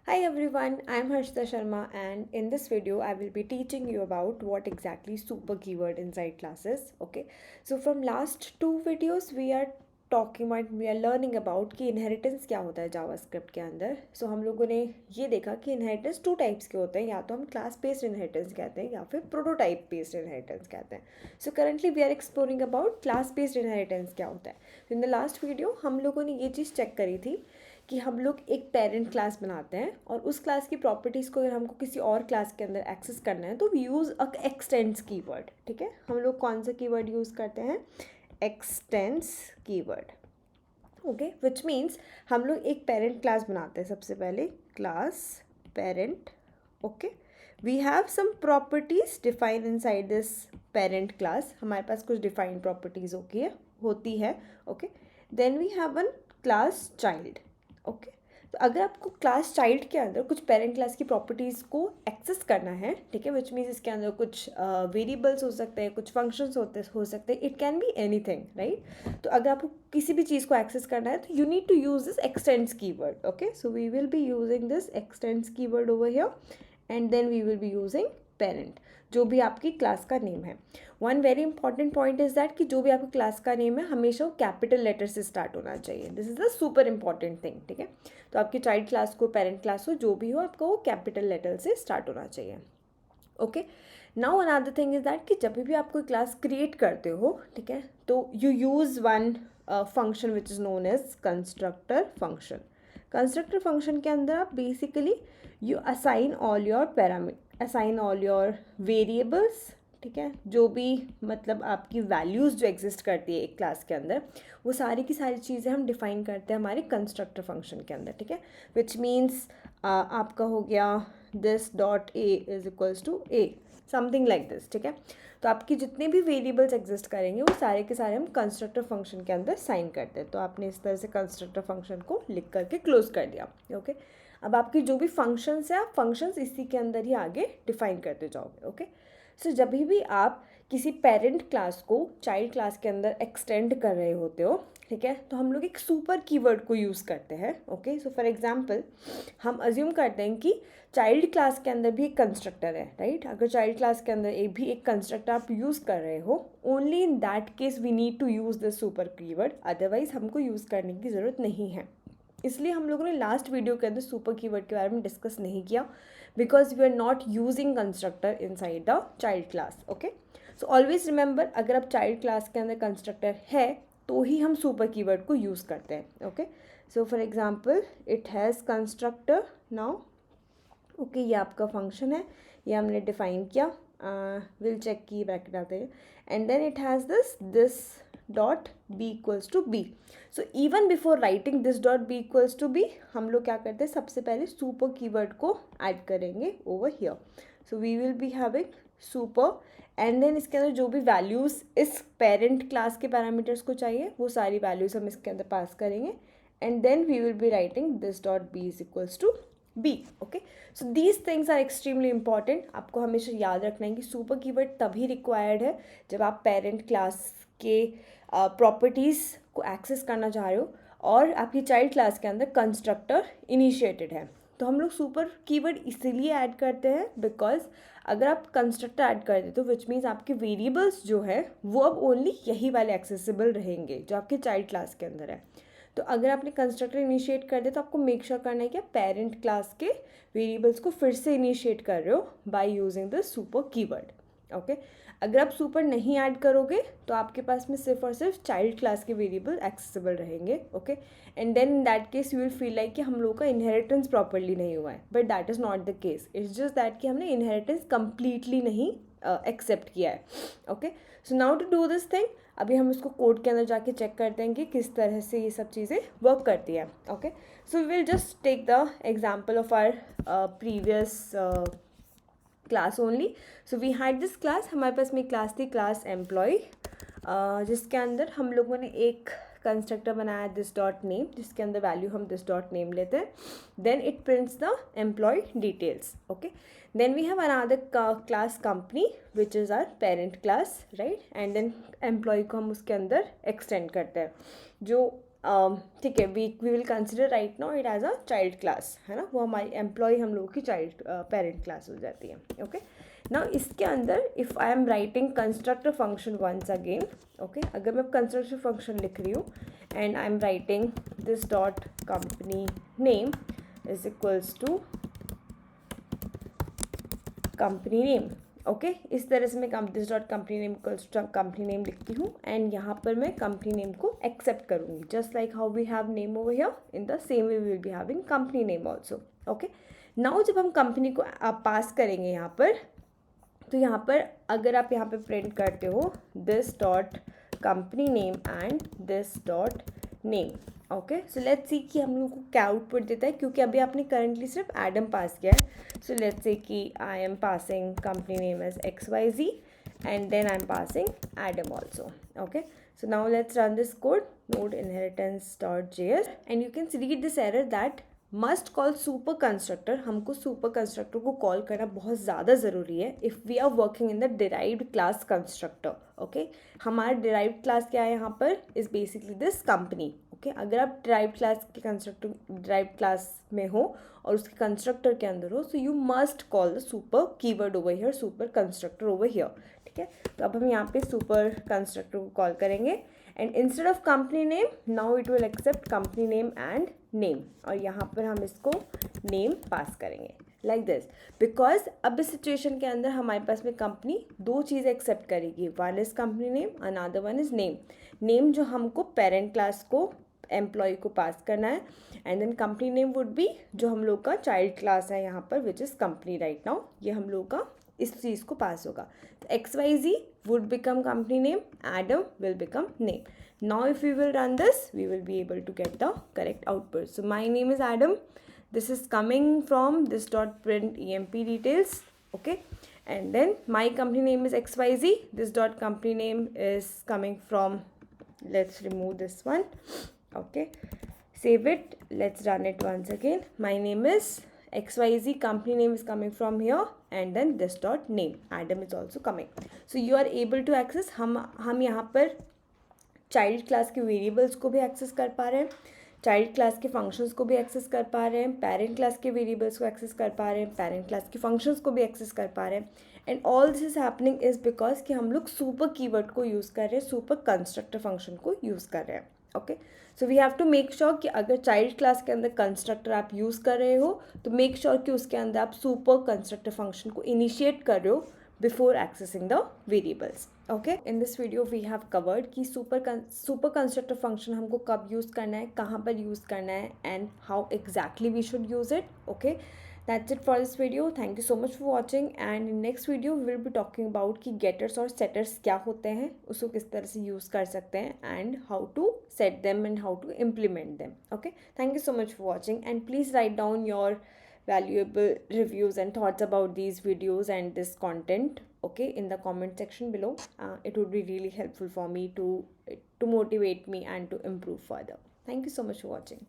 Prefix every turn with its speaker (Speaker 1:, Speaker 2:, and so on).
Speaker 1: Hi everyone, I am Harshita Sharma and in this video I will be teaching you about what exactly super keyword inside classes. Okay, so from last two videos we are learning about कि inheritance क्या होता है JavaScript के अंदर. So हम लोगों ने ये देखा कि inheritance टू टाइप्स के होते हैं, या तो हम क्लास बेस्ड inheritance कहते हैं या फिर प्रोटोटाइप बेस्ड inheritance कहते हैं. So currently we are exploring about class based inheritance क्या होता है. So in the last video हम लोगों ने ये चीज़ चेक करी थी कि हम लोग एक पेरेंट क्लास बनाते हैं और उस क्लास की प्रॉपर्टीज़ को अगर हमको किसी और क्लास के अंदर एक्सेस करना है तो we use a extends keyword. ठीक है, हम लोग कौन सा कीवर्ड यूज़ करते हैं? Extends keyword. Okay, which means हम लोग एक पेरेंट क्लास बनाते हैं. सबसे पहले class parent. Okay, we have some properties define inside this parent class. हमारे पास कुछ डिफाइंड प्रॉपर्टीज होती है. Okay, then we have one class child. Okay, तो अगर आपको क्लास चाइल्ड के अंदर कुछ पेरेंट क्लास की प्रॉपर्टीज़ को एक्सेस करना है, ठीक है, विच मीन्स इसके अंदर कुछ वेरिएबल्स हो सकते हैं, कुछ फंक्शंस हो सकते हैं, it can be anything, right. तो अगर आपको किसी भी चीज़ को एक्सेस करना है तो you need to use this extends keyword. Okay, so we will be using this extends keyword over here and then we will be using parent, जो भी आपकी क्लास का नेम है. One very important point is that कि जो भी आपकी class का नेम है हमेशा वो कैपिटल लेटर से स्टार्ट होना चाहिए. This is the super important thing. ठीक है, तो आपकी चाइल्ड क्लास को, पेरेंट क्लास हो, जो भी हो, आपका वो कैपिटल लेटर से स्टार्ट होना चाहिए. Okay, now another thing is that कि जब भी आप कोई क्लास क्रिएट करते हो, ठीक है, तो you use one function which is known as constructor function. Constructor function के अंदर आप basically you assign all your variables. ठीक है, जो भी मतलब आपकी वैल्यूज़ जो एग्जिस्ट करती है एक क्लास के अंदर, वो सारी की सारी चीज़ें हम डिफ़ाइन करते हैं हमारे कंस्ट्रक्टर फंक्शन के अंदर. ठीक है, विच मीन्स आपका हो गया this dot a is equals to a, something like this. ठीक है, तो आपकी जितने भी वेरिएबल्स एग्जिस्ट करेंगे वो सारे के सारे हम कंस्ट्रक्टर फंक्शन के अंदर साइन करते हैं. तो आपने इस तरह से कंस्ट्रक्टर फंक्शन को लिख करके क्लोज कर दिया. ओके, अब आपकी जो भी फंक्शंस है, आप फंक्शंस इसी के अंदर ही आगे डिफाइन करते जाओगे. ओके, सो जब भी आप किसी पेरेंट क्लास को चाइल्ड क्लास के अंदर एक्सटेंड कर रहे होते हो, ठीक है, तो हम लोग एक सुपर कीवर्ड को यूज़ करते हैं. ओके, सो फॉर एग्जांपल हम अज्यूम करते हैं कि चाइल्ड क्लास के अंदर भी एक कंस्ट्रक्टर है, राइट. अगर चाइल्ड क्लास के अंदर एक कंस्ट्रक्टर आप यूज़ कर रहे हो, only in that case we need to use this super keyword, otherwise हमको यूज़ करने की ज़रूरत नहीं है. इसलिए हम लोगों ने लास्ट वीडियो के अंदर सुपर कीवर्ड के बारे में डिस्कस नहीं किया, because we are not using constructor inside the child class. Okay, so always remember, अगर आप चाइल्ड क्लास के अंदर कंस्ट्रक्टर है तो ही हम सुपर कीवर्ड को यूज़ करते हैं. Okay, so for example it has constructor now. Okay, ये आपका फंक्शन है, ये हमने डिफाइन किया. विल चेक की ब्रैकेट आते हैं and then it has this dot b equals to b. So even before writing this dot b equals to b, हम लोग क्या करते हैं, सबसे पहले सुपर कीवर्ड को ऐड करेंगे over here. So we will be having super and then इसके अंदर जो भी वैल्यूज़ इस पेरेंट क्लास के पैरामीटर्स को चाहिए वो सारी वैल्यूज़ हम इसके अंदर पास करेंगे and then we will be writing this dot b is equals to b. Okay, so these things are extremely important. आपको हमेशा याद रखना है कि सुपर कीवर्ड तभी रिक्वायर्ड है जब आप पेरेंट क्लास के प्रॉपर्टीज़ को एक्सेस करना चाह रहे हो और आपकी चाइल्ड क्लास के अंदर कंस्ट्रक्टर इनिशिएटेड है. तो हम लोग सुपर कीवर्ड इसीलिए ऐड करते हैं बिकॉज अगर आप कंस्ट्रक्टर ऐड कर देते हो विच मीन्स आपके वेरिएबल्स जो है वो अब ओनली यही वाले एक्सेसिबल रहेंगे जो आपके चाइल्ड क्लास के अंदर है. तो अगर आपने कंस्ट्रक्टर इनिशिएट कर दिया तो आपको मेक श्योर करना है कि आप पेरेंट क्लास के वेरिएबल्स को फिर से इनिशिएट कर रहे हो by using the super keyword. Okay, अगर आप सुपर नहीं ऐड करोगे तो आपके पास में सिर्फ और सिर्फ चाइल्ड क्लास के वेरिएबल एक्सेसिबल रहेंगे. Okay, and then in that case you will feel like कि हम लोगों का इनहेरिटेंस प्रॉपरली नहीं हुआ है, but that is not the case. It's just that कि हमने इनहेरिटेंस कंप्लीटली नहीं एक्सेप्ट किया है. Okay, so now to do this thing, अभी हम इसको कोड के अंदर जाके चेक करते हैं कि किस तरह से ये सब चीज़ें वर्क करती है. Okay, so we will just take the example of our previous class only. So we had this class, हमारे पास में क्लास थी क्लास एम्प्लॉय, जिसके अंदर हम लोगों ने एक कंस्ट्रक्टर बनाया दिस डॉट नेम, जिसके अंदर वैल्यू हम दिस डॉट नेम लेते हैं. Then it prints the employee details. Okay, then we have another class company which is our parent class, right. and then employee को हम उसके अंदर extend करते हैं. जो ठीक है, we will consider right now it as a child class, है ना, वो हमारी एम्प्लॉय हम लोगों की चाइल्ड पेरेंट क्लास हो जाती है. ओके, नाउ इसके अंदर if I am writing constructor function once again, okay, अगर मैं कंस्ट्रक्टर फंक्शन लिख रही हूँ and I am writing this dot company name is equals to company name. Okay, इस तरह से मैं this dot company name equals to company name लिखती हूँ एंड यहाँ पर मैं कंपनी नेम को एक्सेप्ट करूँगी, just like how we have name over here, in the same way we will be having company name also. Okay, now जब हम company को आप पास करेंगे यहाँ पर, तो यहाँ पर अगर आप यहाँ पर प्रिंट करते हो this dot company name and this dot name. Okay, so let's see कि हम लोग को क्या आउटपुट देता है, क्योंकि अभी आपने करंटली सिर्फ एडम पास किया है. सो लेट्स से कि I am passing company name as XYZ and then I'm passing Adam also. Okay, so now let's run this code, node inheritance.js, and you can read this error that must call super constructor. हमको super constructor को call करना बहुत ज़्यादा ज़रूरी है if we are working in the derived class constructor. Okay, हमारा derived class क्या है यहाँ पर is basically this company. Okay, अगर आप derived class के constructor derived class में हो और उसके कंस्ट्रक्टर के अंदर हो, so you must call the super keyword over here, super constructor over here. ठीक है, तो अब हम यहाँ पे सुपर कंस्ट्रक्टर को कॉल करेंगे and instead of company name now it will accept company name and name, और यहाँ पर हम इसको नेम पास करेंगे लाइक दिस, बिकॉज अब इस सिचुएशन के अंदर हमारे पास में कंपनी दो चीज़ एक्सेप्ट करेगी, one is company name, another one is name. Name जो हमको पेरेंट क्लास को एम्प्लॉय को पास करना है, and then company name would be जो हम लोग का चाइल्ड क्लास है यहाँ पर which is company right now, ये हम लोग का इस चीज़ को पास होगा. तो XYZ would become company name, Adam will become name. Now if we will run this we will be able to get the correct output. So my name is Adam, this is coming from this dot print emp details. Okay, and then my company name is XYZ, this dot company name is coming from, let's remove this one. Okay, save it, let's run it once again. My name is XYZ, company name is coming from here, and then this dot name Adam is also coming. So you are able to access, हम यहाँ पर child class के variables को भी access कर पा रहे हैं, चाइल्ड क्लास के फंक्शंस को भी एक्सेस कर पा रहे हैं, पेरेंट क्लास के वेरिएबल्स को एक्सेस कर पा रहे हैं, पेरेंट क्लास के फंक्शंस को भी एक्सेस कर पा रहे हैं. And all this is happening is because कि हम लोग सुपर कीवर्ड को यूज़ कर रहे हैं, सुपर कंस्ट्रक्टर फंक्शन को यूज़ कर रहे हैं. Okay, so we have to make sure कि अगर चाइल्ड क्लास के अंदर कंस्ट्रक्टर आप यूज़ कर रहे हो तो मेक श्योर कि उसके अंदर आप सुपर कंस्ट्रक्टर फंक्शन को इनिशिएट कर रहे हो before accessing the variables. Okay, in this video we have covered कि super constructor function हमको कब use करना है, कहाँ पर use करना है, and how exactly we should use it. Okay, that's it for this video. Thank you so much for watching, and in next video we will be talking about कि getters और setters क्या होते हैं, उसको किस तरह से use कर सकते हैं, and how to set them and how to implement them. Okay, thank you so much for watching, and please write down your valuable reviews and thoughts about these videos and this content, okay, in the comment section below. It would be really helpful for me to motivate me and to improve further. Thank you so much for watching.